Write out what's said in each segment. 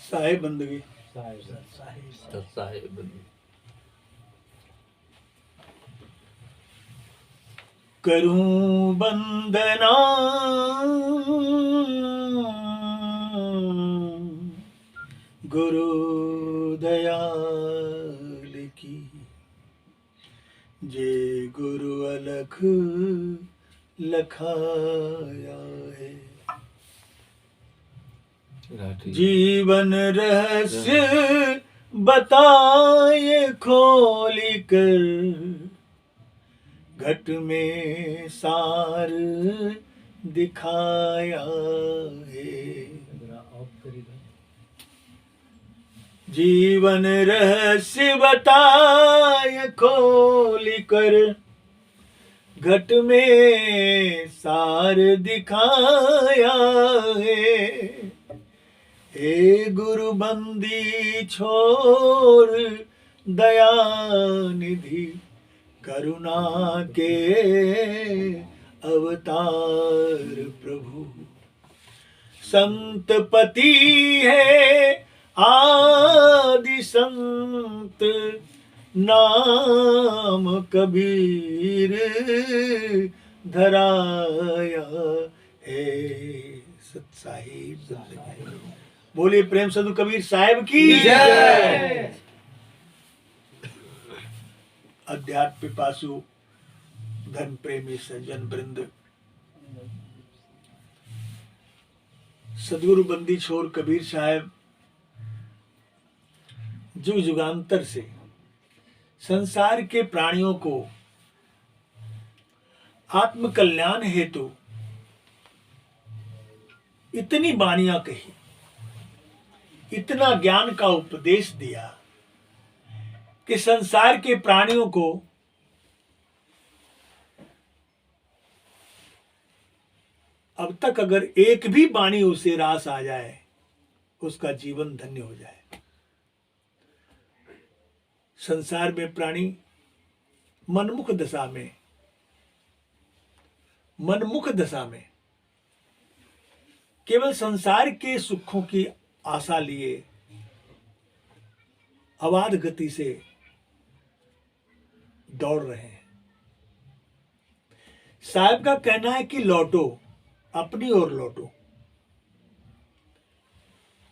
साहिब बंदगी करूं बंदना गुरु दयाल की, जे गुरु अलख लखाया है। जीवन रहस्य बताए खोली कर, घट में सार दिखाया है। जीवन रहस्य बताए खोली कर, घट में सार दिखाया है। हे गुरु बंदी छोड़ दया निधि, करुणा के अवतार प्रभु। संत पति है आदि संत, नाम कबीर धराया है। सत साहिब बोलिए प्रेम साधु कबीर साहिब की जय। अध्यात्म पिपासु धन प्रेमी सज्जन वृंद, सदगुरु बंदी छोर कबीर साहब जुग जुगांतर से संसार के प्राणियों को आत्म कल्याण हेतु इतनी वाणियां कही, इतना ज्ञान का उपदेश दिया कि संसार के प्राणियों को अब तक अगर एक भी वाणी उसे रास आ जाए, उसका जीवन धन्य हो जाए। संसार में प्राणी मनमुख दशा में केवल संसार के सुखों की आशा लिए अबाध गति से दौड़ रहे हैं। साहब का कहना है कि लौटो, अपनी ओर लौटो।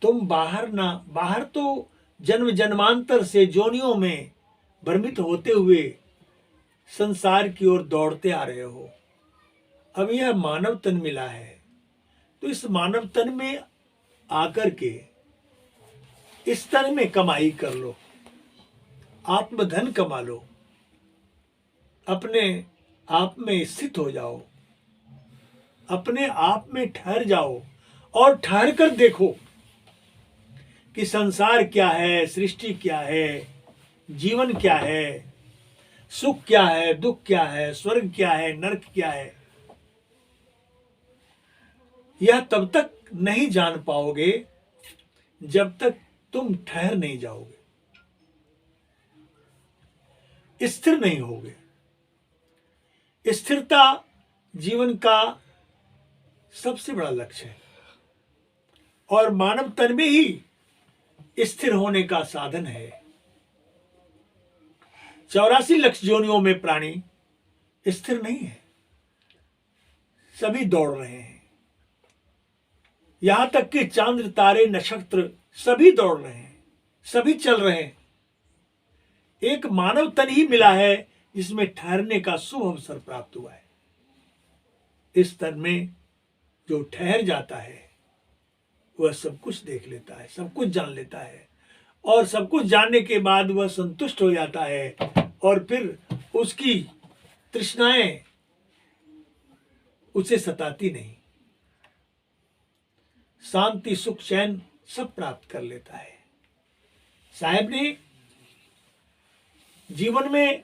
तुम बाहर तो जन्म जन्मांतर से जोनियों में भ्रमित होते हुए संसार की ओर दौड़ते आ रहे हो। अब यह मानव तन मिला है, तो इस मानव तन में आकर के इस तन में कमाई कर लो, आत्मधन कमा लो, अपने आप में स्थित हो जाओ, अपने आप में ठहर जाओ और ठहर कर देखो कि संसार क्या है, सृष्टि क्या है, जीवन क्या है, सुख क्या है, दुख क्या है, स्वर्ग क्या है, नरक क्या है। यह तब तक नहीं जान पाओगे जब तक तुम ठहर नहीं जाओगे, स्थिर नहीं होगे। स्थिरता जीवन का सबसे बड़ा लक्ष्य है और मानव तन में ही स्थिर होने का साधन है। 84 लाख योनियों में प्राणी स्थिर नहीं है, सभी दौड़ रहे हैं। यहां तक कि चांद्र तारे नक्षत्र सभी दौड़ रहे हैं, सभी चल रहे हैं। एक मानव तन ही मिला है जिसमें ठहरने का शुभ अवसर प्राप्त हुआ है। इस तन में जो ठहर जाता है वह सब कुछ देख लेता है, सब कुछ जान लेता है और सब कुछ जानने के बाद वह संतुष्ट हो जाता है और फिर उसकी तृष्णाएं उसे सताती नहीं, शांति सुख चैन सब प्राप्त कर लेता है। साहब ने जीवन में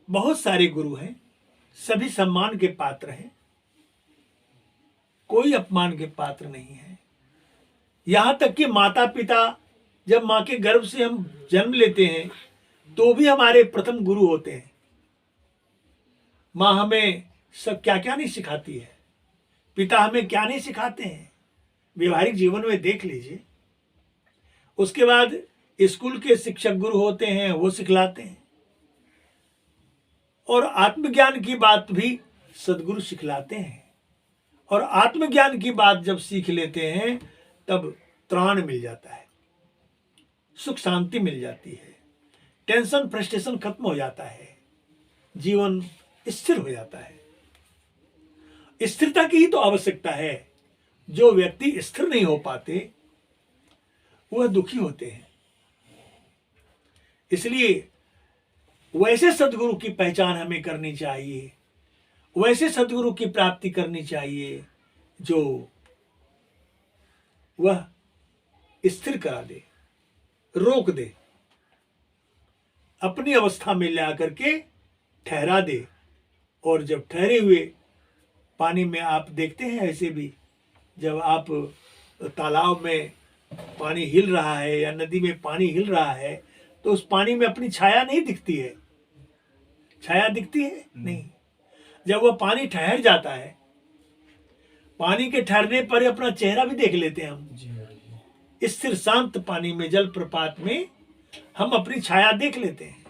बहुत सारे गुरु हैं, सभी सम्मान के पात्र हैं, कोई अपमान के पात्र नहीं है। यहां तक कि माता पिता जब माँ के गर्भ से हम जन्म लेते हैं तो भी हमारे प्रथम गुरु होते हैं। माँ हमें सब क्या क्या नहीं सिखाती है, पिता हमें क्या नहीं सिखाते हैं, व्यवहारिक जीवन में देख लीजिए। उसके बाद स्कूल के शिक्षक गुरु होते हैं, वो सिखलाते हैं, और आत्मज्ञान की बात भी सदगुरु सिखलाते हैं। और आत्मज्ञान की बात जब सीख लेते हैं तब त्राण मिल जाता है, सुख शांति मिल जाती है, टेंशन फ्रस्ट्रेशन खत्म हो जाता है, जीवन स्थिर हो जाता है। स्थिरता की ही तो आवश्यकता है। जो व्यक्ति स्थिर नहीं हो पाते वह दुखी होते हैं। इसलिए वैसे सदगुरु की पहचान हमें करनी चाहिए, वैसे सदगुरु की प्राप्ति करनी चाहिए जो वह स्थिर करा दे, रोक दे, अपनी अवस्था में ला करके ठहरा दे। और जब ठहरे हुए पानी में आप देखते हैं, ऐसे भी जब आप तालाब में पानी हिल रहा है या नदी में पानी हिल रहा है तो उस पानी में अपनी छाया नहीं दिखती है। छाया दिखती है? नहीं। जब वह पानी ठहर जाता है, पानी के ठहरने पर अपना चेहरा भी देख लेते हैं हम। स्थिर शांत पानी में, जल प्रपात में हम अपनी छाया देख लेते हैं।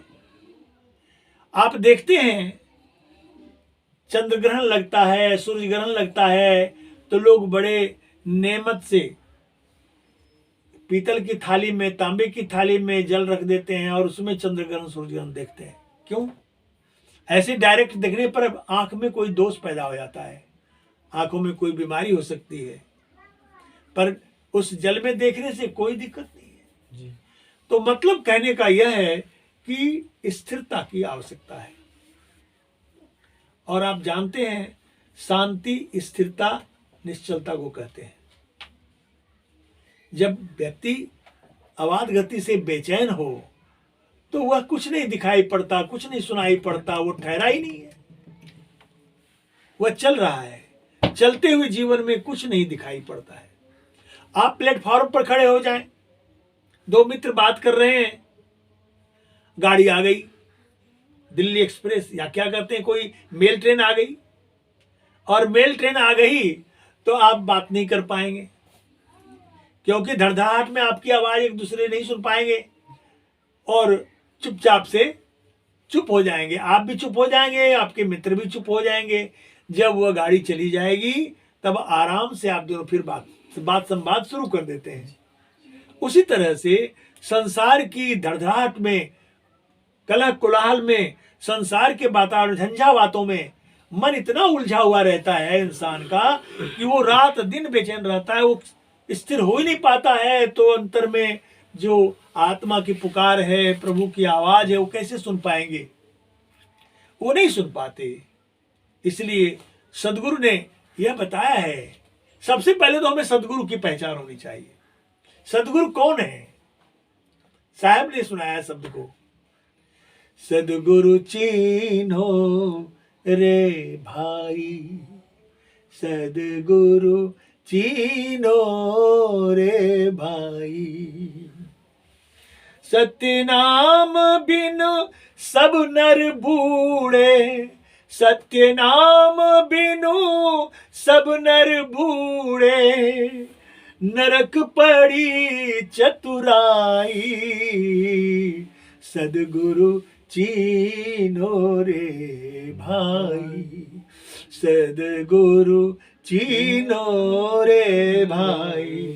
आप देखते हैं चंद्र ग्रहण लगता है, सूर्य ग्रहण लगता है तो लोग बड़े नेमत से पीतल की थाली में, तांबे की थाली में जल रख देते हैं और उसमें चंद्र ग्रहण सूर्य ग्रहण देखते हैं। क्यों? ऐसे डायरेक्ट देखने पर आंख में कोई दोष पैदा हो जाता है, आंखों में कोई बीमारी हो सकती है, पर उस जल में देखने से कोई दिक्कत नहीं है जी। तो मतलब कहने का यह है कि स्थिरता की आवश्यकता है। और आप जानते हैं शांति, स्थिरता, निश्चलता को कहते हैं। जब व्यक्ति अवाध गति से बेचैन हो तो वह कुछ नहीं दिखाई पड़ता, कुछ नहीं सुनाई पड़ता, वो ठहरा ही नहीं है, वह चल रहा है। चलते हुए जीवन में कुछ नहीं दिखाई पड़ता है। आप प्लेटफॉर्म पर खड़े हो जाएं, दो मित्र बात कर रहे हैं, गाड़ी आ गई, दिल्ली एक्सप्रेस या क्या कहते हैं, कोई मेल ट्रेन आ गई, और मेल ट्रेन आ गई तो आप बात नहीं कर पाएंगे, क्योंकि धड़धड़ाहट में आपकी आवाज एक दूसरे नहीं सुन पाएंगे और चुपचाप से चुप हो जाएंगे। आप भी चुप हो जाएंगे, आपके मित्र भी चुप हो जाएंगे। जब वह गाड़ी चली जाएगी तब आराम से आप दोनों फिर बात संवाद शुरू कर देते हैं। उसी तरह से संसार की धड़धड़ाहट में, कलह कोलाहल में, संसार के वातावरण झंझावातों में मन इतना उलझा हुआ रहता है इंसान का कि वो रात दिन बेचैन रहता है, वो स्थिर हो ही नहीं पाता है। तो अंतर में जो आत्मा की पुकार है, प्रभु की आवाज है, वो कैसे सुन पाएंगे? वो नहीं सुन पाते। इसलिए सदगुरु ने यह बताया है, सबसे पहले तो हमें सदगुरु की पहचान होनी चाहिए। सदगुरु कौन है? साहब ने सुनाया शब्द को, सदगुरु चिन्हो रे भाई, सदगुरु चिन्हो रे भाई। सत्य नाम बिन सब नर बूढ़े, सत्य नाम बिनु सब नर बूढ़े, नरक पड़ी चतुराई, सदगुरु चिन्हो रे भाई, सदगुरु चिन्हो रे भाई।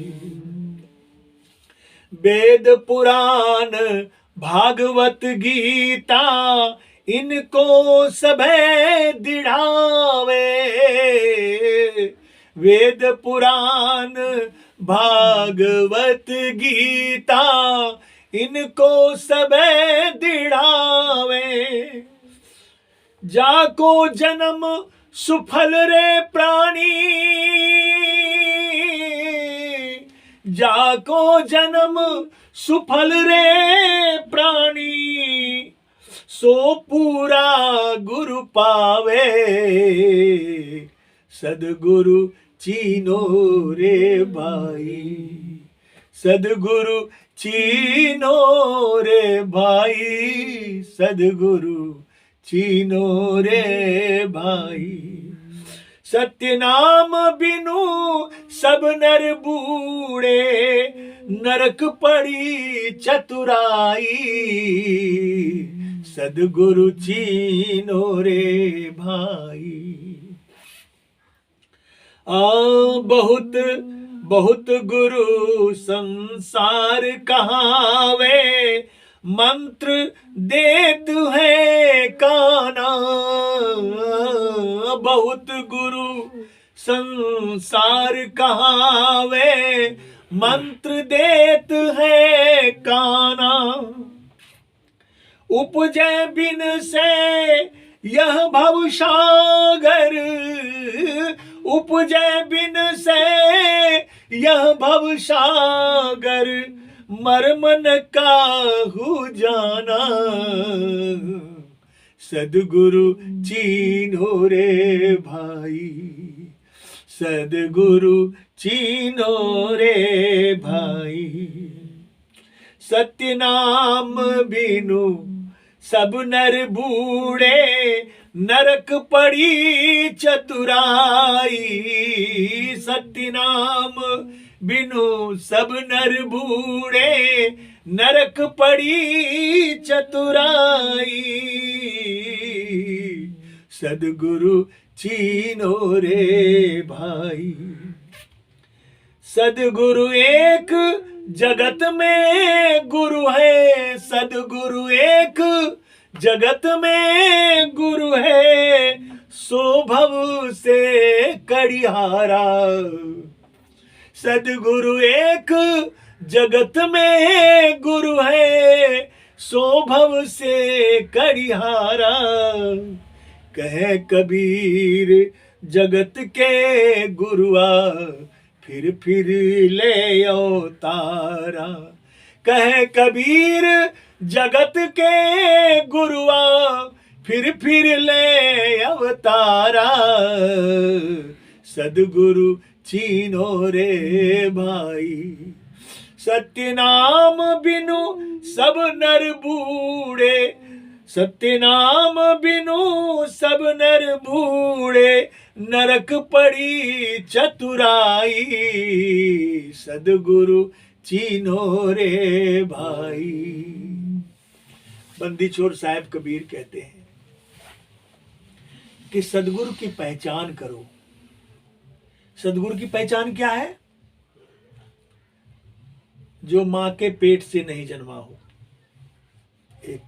वेद पुराण भागवत गीता इनको सभे दिढ़ावे, वेद पुराण भागवत गीता इनको सबे दिढ़ावे। जाको जन्म सुफल रे प्राणी, जाको जन्म सुफल रे प्राणी, सो पूरा गुरु पावे, सदगुरु चिन्हो रे भाई, सदगुरु चीनो रे भाई, सदगुरु चीनो रे भाई। सत्य नाम बिनु सब नर बूढ़े, नरक पड़ी चतुराई, सदगुरु चीनो रे भाई। बहुत बहुत गुरु संसार कहावे, मंत्र देत है काना। बहुत गुरु संसार कहावे, मंत्र देत है काना। उपजे बिन से यह भव सागर, उपजे बिन से यह भव सागर, मर्म न काहू जाना, सदगुरु चीन्हो रे भाई, सदगुरु चीन्हो रे भाई। सत्य नाम बिनु सब नर बूढ़े, नरक पड़ी चतुराई, सत्य नाम बिनु सब नर बूढ़े, नरक पड़ी चतुराई, सदगुरु चीनो रे भाई। सदगुरु एक जगत में गुरु है, सदगुरु एक जगत में गुरु है, सो भव से कड़िहारा। सदगुरु एक जगत में गुरु है, सो भव से कड़िहारा। कहे कबीर जगत के गुरुआ, फिर ले अवतारा। कहे कबीर जगत के गुरुआ, फिर ले अवतारा, सदगुरु चीनो रे भाई। सत्य नाम बिनु सब नर बूढ़े, सत्य नाम बिनु सब नर बूढ़े, नरक पड़ी चतुराई, सदगुरु चीनो रे भाई। बंदी छोर साहब कबीर कहते हैं कि सदगुरु की पहचान करो। सदगुरु की पहचान क्या है? जो मां के पेट से नहीं जन्मा हो, एक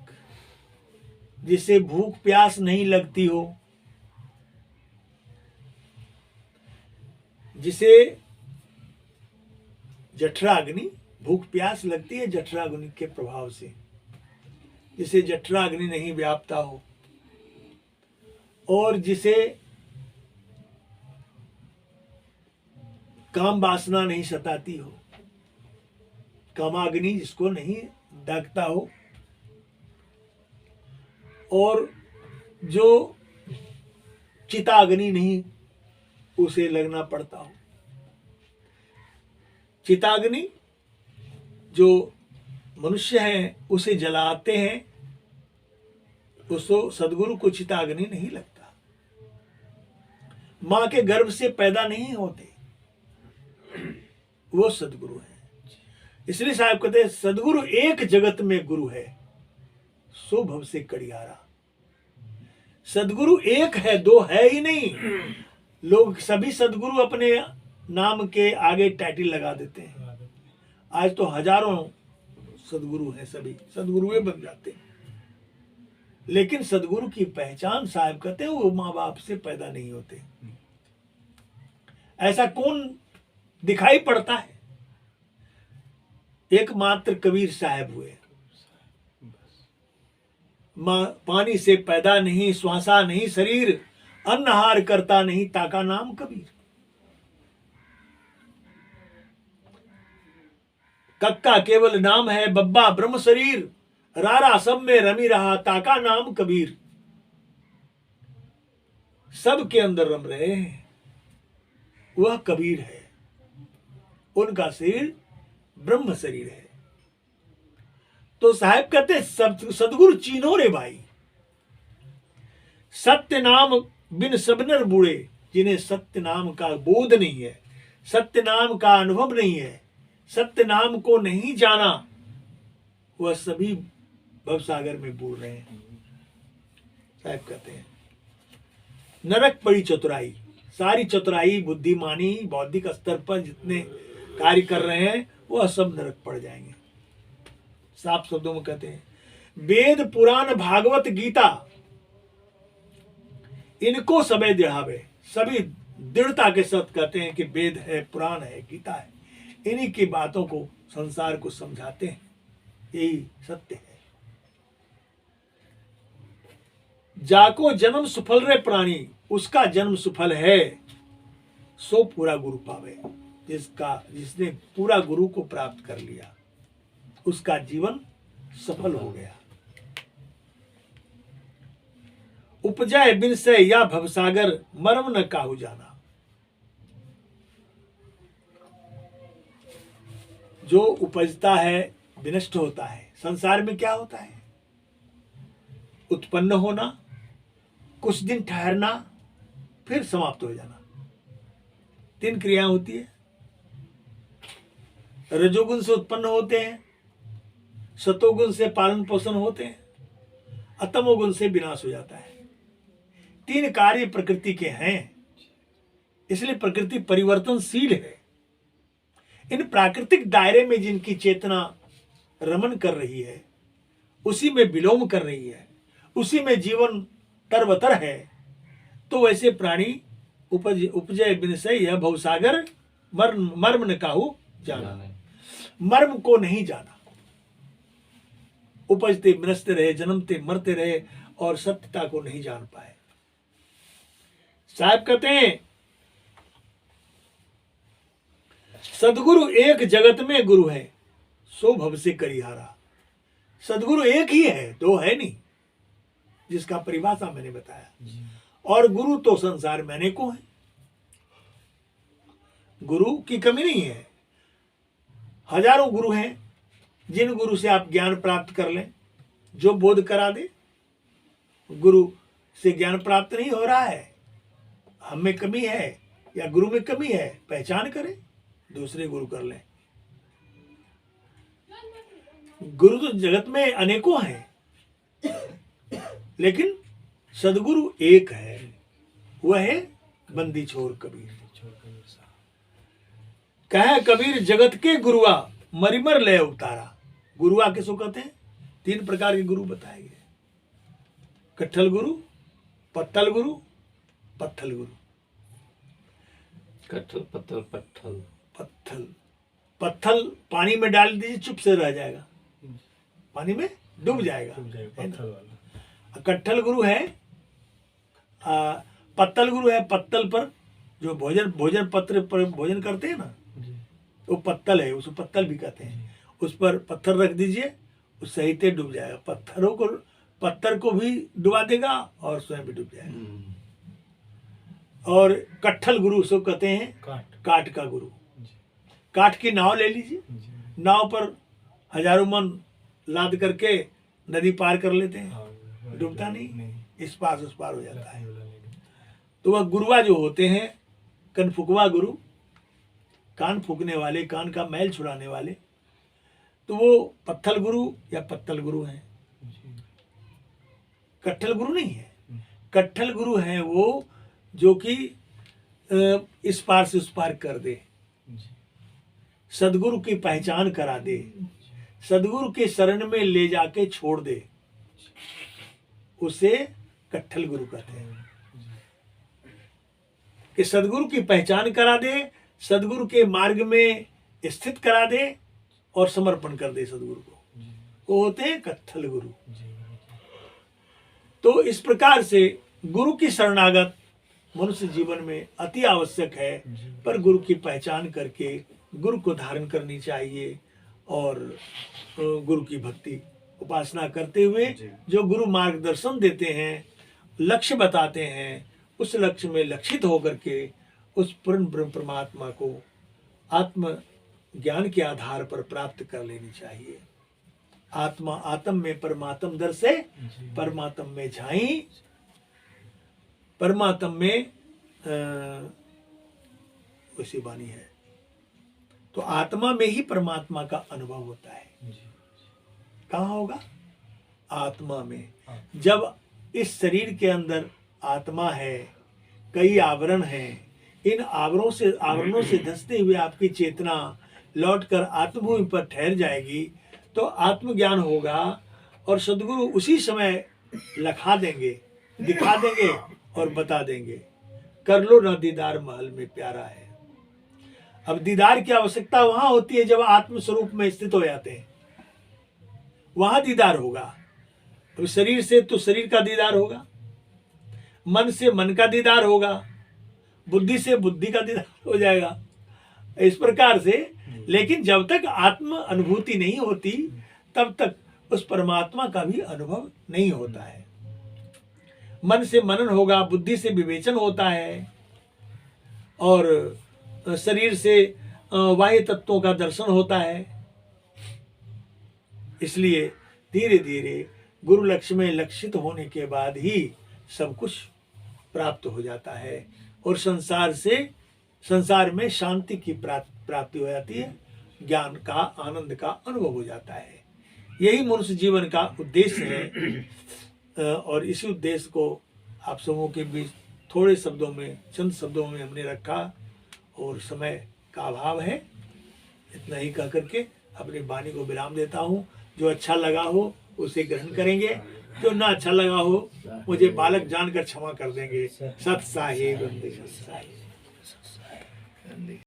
जिसे भूख प्यास नहीं लगती हो, जिसे जठराग्नि, भूख प्यास लगती है जठराग्नि के प्रभाव से, जिसे जठराग्नि नहीं व्यापता हो, और जिसे काम वासना नहीं सताती हो, कामाग्नि जिसको नहीं दागता हो, और जो चिताग्नि नहीं उसे लगना पड़ता हो। चिताग्नि जो मनुष्य है उसे जलाते हैं, उसको सदगुरु को चिताग्नि नहीं लगता। मां के गर्भ से पैदा नहीं होते, वो सदगुरु है। इसलिए साहब कहते हैं सदगुरु एक जगत में गुरु है, सो भव से कड़ियारा। सदगुरु एक है, दो है ही नहीं। लोग सभी सदगुरु अपने नाम के आगे टाइटल लगा देते हैं। आज तो हजारों सदगुरु हैं, सभी सदगुरुए बन जाते हैं। लेकिन सदगुरु की पहचान साहब कहते हैं वो माँ बाप से पैदा नहीं होते। ऐसा कौन दिखाई पड़ता है? एकमात्र कबीर साहब हुए। मां पानी से पैदा नहीं, श्वासा नहीं शरीर, अन्नहार करता नहीं, ताका नाम कबीर। कक्का केवल नाम है, बब्बा ब्रह्म शरीर, रारा सब में रमी रहा, ताका नाम कबीर। सब के अंदर रम रहे हैं, वह कबीर है। उनका शरीर ब्रह्म शरीर है। तो साहब कहते सदगुरु चीनो रे भाई, सत्य नाम बिन सबनर बूढ़े, जिन्हें सत्य नाम का बोध नहीं है, सत्य नाम का अनुभव नहीं है, सत्य नाम को नहीं जाना, वह सभी भवसागर में बूढ़ रहे हैं। साहब कहते हैं नरक पड़ी चतुराई, सारी चतुराई बुद्धिमानी बौद्धिक स्तर पर जितने कार्य कर रहे हैं वह सब नरक पड़ जाएंगे। साफ शब्दों में कहते हैं वेद पुराण भागवत गीता इनको सबे दृढ़ावे, सभी दृढ़ता के साथ कहते हैं कि वेद है, पुराण है, गीता है, इन्हीं की बातों को संसार को समझाते हैं, यही सत्य है। जाको जन्म सुफल रे प्राणी, उसका जन्म सुफल है, सो पूरा गुरु पावे, जिसने पूरा गुरु को प्राप्त कर लिया उसका जीवन सफल हो गया। उपजाए बिन से या भवसागर, मर्म न काहू जाना। जो उपजता है विनष्ट होता है। संसार में क्या होता है? उत्पन्न होना, कुछ दिन ठहरना, फिर समाप्त हो जाना। 3 क्रियाएं होती है। रजोगुण से उत्पन्न होते हैं, सतोगुण से पालन पोषण होते हैं, अतमोगुण से विनाश हो जाता है। 3 कार्य प्रकृति के हैं, इसलिए प्रकृति परिवर्तनशील है। इन प्राकृतिक दायरे में जिनकी चेतना रमन कर रही है, उसी में विलोम कर रही है, उसी में जीवन तरबतर है, तो वैसे प्राणी उपजय विनसय यह भवसागर, मर्म न काहू जाना, मर्म को नहीं जाना। उपजते विनसते रहे, जन्मते मरते रहे और सत्यता को नहीं जान पाए। साहब कहते हैं सदगुरु एक जगत में गुरु है, सो भव से करिहारा। सदगुरु एक ही है, 2 है नहीं, जिसका परिभाषा मैंने बताया। और गुरु तो संसार में अनेकों हैं, गुरु की कमी नहीं है। हजारों गुरु हैं, जिन गुरु से आप ज्ञान प्राप्त कर लें, जो बोध करा दे। गुरु से ज्ञान प्राप्त नहीं हो रहा है, हम में कमी है या गुरु में कमी है, पहचान करें, दूसरे गुरु कर लें। गुरु तो जगत में अनेकों हैं, लेकिन सदगुरु एक है, वह है बंदी छोर कबीर। कहे कबीर जगत के गुरुआ, मरिमर ले उतारा। गुरुआ किसको कहते हैं? 3 प्रकार के गुरु बताए गए, कट्ठल गुरु, पत्तल गुरु, पत्थल गुरु। कट्ठल पत्थल पत्थल पत्थल, पत्थल पानी में डाल दीजिए, चुप से रह जाएगा, पानी में डूब जाएगा। कट्ठल गुरु है, पत्तल गुरु है, पत्तल पर जो भोजन पत्र पर भोजन करते हैं ना, वो पत्तल है, उसको पत्तल भी कहते हैं। उस पर पत्थर रख दीजिए, उस सहित डूब जाएगा। पत्थर को भी डुबा देगा और स्वयं भी डूब जाएगा। और कट्ठल गुरु उसको कहते हैं काट का गुरु। काट की नाव ले लीजिए, नाव पर हजारों मन लाद करके नदी पार कर लेते हैं, डूबता नहीं, इस पार उस पार हो जाता है। तो वह गुरुआ जो होते हैं, कनफुकवा गुरु, कान फूकने वाले, कान का मैल छुड़ाने वाले, तो वो पत्थल गुरु या पत्तल गुरु हैं। कट्ठल गुरु नहीं है। कट्ठल गुरु है वो जो कि इस पार से उस पार कर दे, सदगुरु की पहचान करा दे, सदगुरु के शरण में ले जाके छोड़ दे, उसे कट्ठल गुरु कहते हैं। कि सदगुरु की पहचान करा दे, सदगुरु के मार्ग में स्थित करा दे और समर्पण कर दे सदगुरु को, वो होते हैं कट्ठल गुरु। तो इस प्रकार से गुरु की शरणागत मनुष्य जीवन में अति आवश्यक है, पर गुरु की पहचान करके गुरु को धारण करनी चाहिए और गुरु की भक्ति उपासना करते हुए जो गुरु मार्गदर्शन देते हैं, लक्ष्य बताते हैं, उस लक्ष्य में लक्षित होकर के उस पूर्ण ब्रह्म परमात्मा को आत्म ज्ञान के आधार पर प्राप्त कर लेनी चाहिए। आत्मा आत्म में परमात्म दर से परमात्म में झाई, परमात्म में वैसी वाणी है। तो आत्मा में ही परमात्मा का अनुभव होता है। कहाँ होगा? आत्मा में। जब इस शरीर के अंदर आत्मा है, कई आवरण हैं, इन आवरणों से धंसते हुए आपकी चेतना लौटकर आत्मभूमि पर ठहर जाएगी, तो आत्मज्ञान होगा और सद्गुरु उसी समय लखा देंगे, दिखा देंगे और बता देंगे, कर लो ना दीदार महल में प्यारा है। अब दीदार की आवश्यकता वहां होती है जब आत्म स्वरूप में स्थित हो जाते हैं, वहां दीदार होगा। तो शरीर से तो शरीर का दीदार होगा, मन से मन का दीदार होगा, बुद्धि से बुद्धि का दीदार हो जाएगा, इस प्रकार से। लेकिन जब तक आत्म अनुभूति नहीं होती तब तक उस परमात्मा का भी अनुभव नहीं होता है। मन से मनन होगा, बुद्धि से विवेचन होता है और शरीर से बाह्य तत्वों का दर्शन होता है। इसलिए धीरे धीरे गुरु लक्ष्य में लक्षित होने के बाद ही सब कुछ प्राप्त हो जाता है और संसार में शांति की प्राप्ति हो जाती है, ज्ञान का, आनंद का अनुभव हो जाता है। यही मनुष्य जीवन का उद्देश्य है और इसी उद्देश्य को आप सबों के बीच थोड़े शब्दों में, चंद शब्दों में हमने रखा और समय का अभाव है। इतना ही कह करके अपनी वाणी को विराम देता हूँ। जो अच्छा लगा हो उसे ग्रहण करेंगे, जो ना अच्छा लगा हो मुझे बालक जानकर क्षमा कर देंगे। सत साहिब।